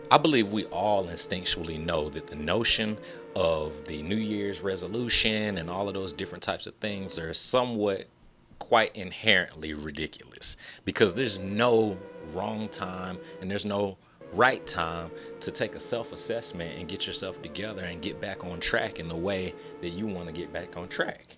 I believe we all instinctually know that the notion of the New Year's resolution and all of those different types of things are somewhat quite inherently ridiculous because there's no wrong time and there's no right time to take a self assessment and get yourself together and get back on track in the way that you want to get back on track.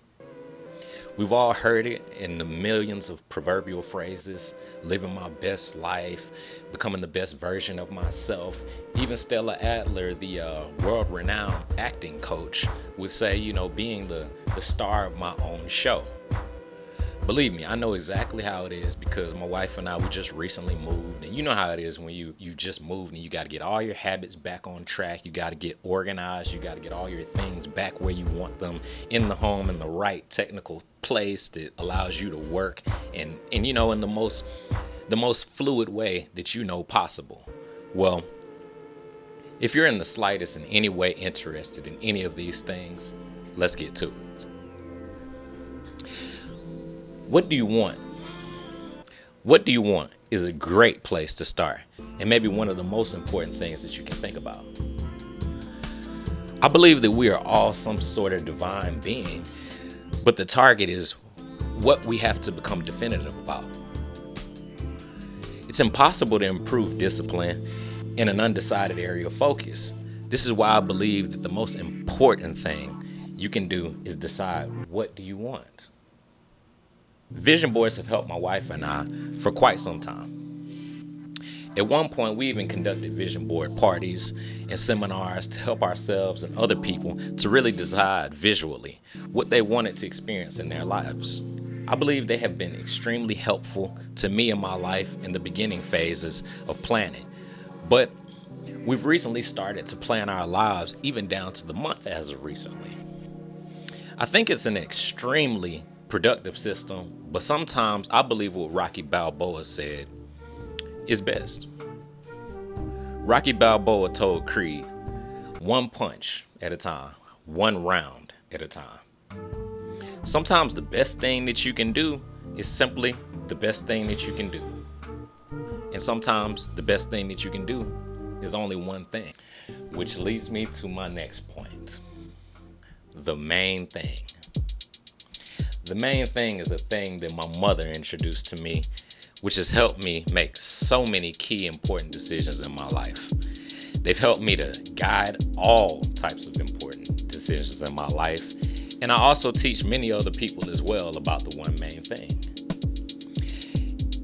We've all heard it in the millions of proverbial phrases: living my best life, becoming the best version of myself. Even Stella Adler, the world renowned acting coach, would say, being the star of my own show. Believe me, I know exactly how it is because my wife and I, we just recently moved. And you know how it is when you just moved and you got to get all your habits back on track. You got to get organized. You got to get all your things back where you want them in the home in the right technical place that allows you to work and in the most fluid way that possible. Well, if you're in the slightest in any way interested in any of these things, let's get to it. What do you want? What do you want is a great place to start, and maybe one of the most important things that you can think about. I believe that we are all some sort of divine being, but the target is what we have to become definitive about. It's impossible to improve discipline in an undecided area of focus. This is why I believe that the most important thing you can do is decide, what do you want? Vision boards have helped my wife and I for quite some time. At one point, we even conducted vision board parties and seminars to help ourselves and other people to really decide visually what they wanted to experience in their lives. I believe they have been extremely helpful to me in my life in the beginning phases of planning. But we've recently started to plan our lives even down to the month as of recently. I think it's an extremely productive system, but sometimes I believe what Rocky Balboa said is best. Rocky Balboa told Creed, one punch at a time, one round at a time. Sometimes the best thing that you can do is simply the best thing that you can do. And sometimes the best thing that you can do is only one thing, which leads me to my next point. The main thing. The main thing is a thing that my mother introduced to me, which has helped me make so many key important decisions in my life. They've helped me to guide all types of important decisions in my life, and I also teach many other people as well about the one main thing.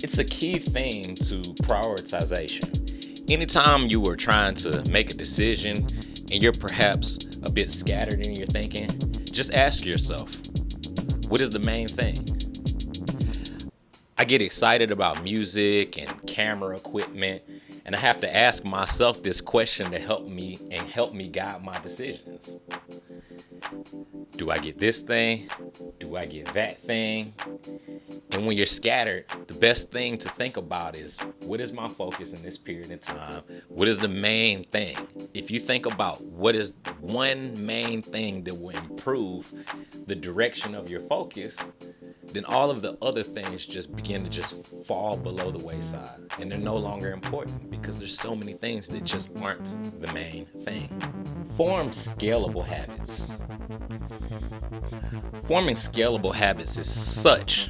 It's a key thing to prioritization. Anytime you are trying to make a decision and you're perhaps a bit scattered in your thinking, just ask yourself, what is the main thing? I get excited about music and camera equipment, and I have to ask myself this question to help me guide my decisions. Do I get this thing? Do I get that thing? And when you're scattered, the best thing to think about is, what is my focus in this period of time? What is the main thing? If you think about what is one main thing that will improve the direction of your focus, then all of the other things just begin to just fall below the wayside, and they're no longer important because there's so many things that just aren't the main thing. Form scalable habits. Forming scalable habits is such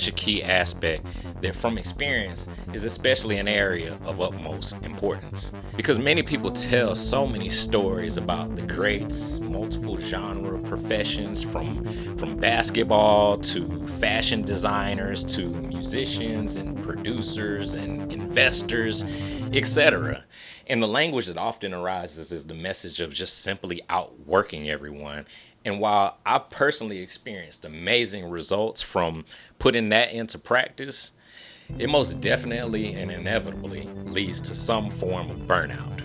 a key aspect that, from experience, is especially an area of utmost importance, because many people tell so many stories about the greats, multiple genre professions, from basketball to fashion designers to musicians and producers and investors, etc. And the language that often arises is the message of just simply outworking everyone. And while I've personally experienced amazing results from putting that into practice, it most definitely and inevitably leads to some form of burnout.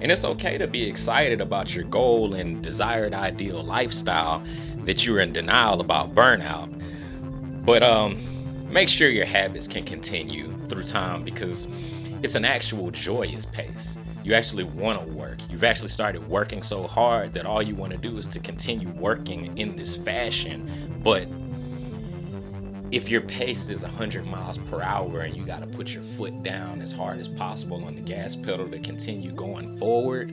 And it's okay to be excited about your goal and desired ideal lifestyle that you're in denial about burnout. But make sure your habits can continue through time, because it's an actual joyous pace. You actually want to work. You've actually started working so hard that all you want to do is to continue working in this fashion. But If your pace is 100 miles per hour and you got to put your foot down as hard as possible on the gas pedal to continue going forward,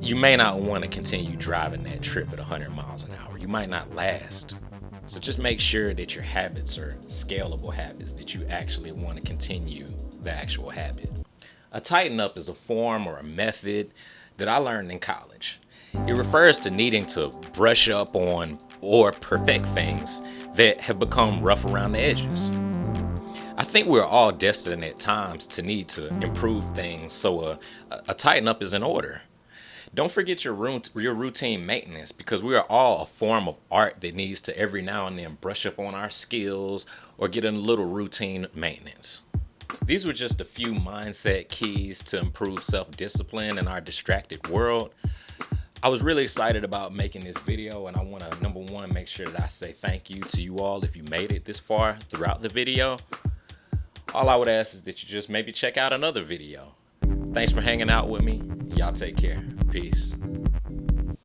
you may not want to continue driving that trip at 100 miles an hour. You might not last. So just make sure that your habits are scalable habits, that you actually want to continue the actual habit. A tighten up is a form or a method that I learned in college. It refers to needing to brush up on or perfect things that have become rough around the edges. I think we're all destined at times to need to improve things, so a tighten up is in order. Don't forget your routine maintenance, because we are all a form of art that needs to every now and then brush up on our skills or get in a little routine maintenance. These were just a few mindset keys to improve self-discipline in our distracted world. I was really excited about making this video, and I want to, number one, make sure that I say thank you to you all if you made it this far throughout the video. All I would ask is that you just maybe check out another video. Thanks for hanging out with me. Y'all take care. Peace.